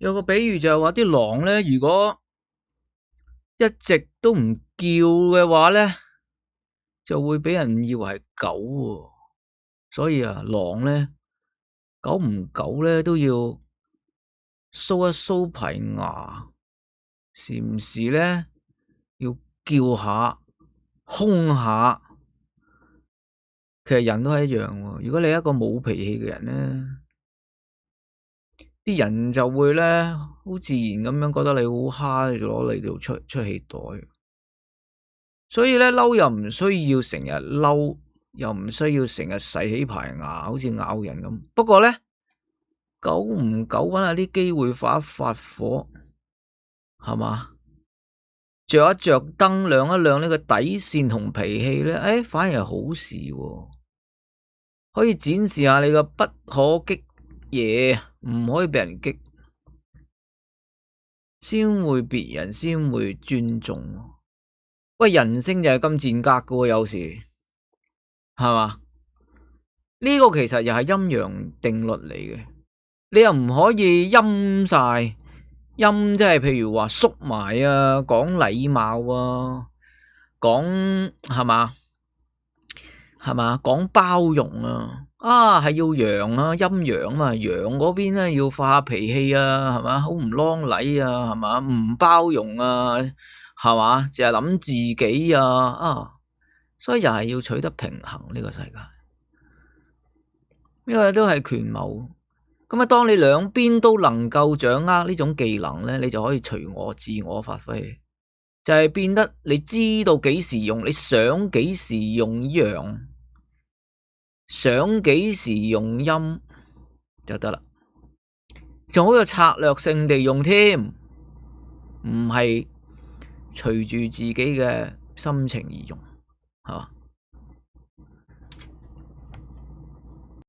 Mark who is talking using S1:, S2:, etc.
S1: 有個比喻就係話啲狼咧，如果一直都唔叫嘅話咧，就會俾人以為係狗喎。所以啊，狼咧，久唔久咧都要搔一搔排牙，時唔時咧要叫下、兇下。其實人都係一樣喎。如果你係一個冇脾氣嘅人咧，啲人就會咧好自然咁樣覺得你好蝦，就攞你條出氣袋。所以咧，嬲又唔需要成日嬲，又唔需要成日洗起排牙，好似咬人咁。不過咧，久唔久搵下啲機會發一發火，係嘛？着一着燈，亮一亮呢個底線同脾氣咧，反而係好事喎。可以展示下你個不可激嘢，唔可以俾人激，先會別人先會尊重。喂，人性就係咁賤格噶，有時係嘛？呢個其實又係陰陽定律嚟嘅，你又唔可以陰晒，陰即係譬如話縮埋啊，講禮貌啊，講係嘛？講包容啊，係要陽啊，陰陽啊嘛，陽嗰邊咧要發下脾氣啊，係嘛？好唔啷禮啊，係嘛？唔包容啊，係嘛？淨係諗自己啊，所以又係要取得平衡呢個世界，呢個都係權謀。咁啊，當你兩邊都能夠掌握呢種技能咧，你就可以隨我自我發揮，就係變得你知道幾時用，你想幾時用陽，想幾時用陰就得啦，仲好有策略性地用添，唔係隨住自己嘅心情而用，係嘛？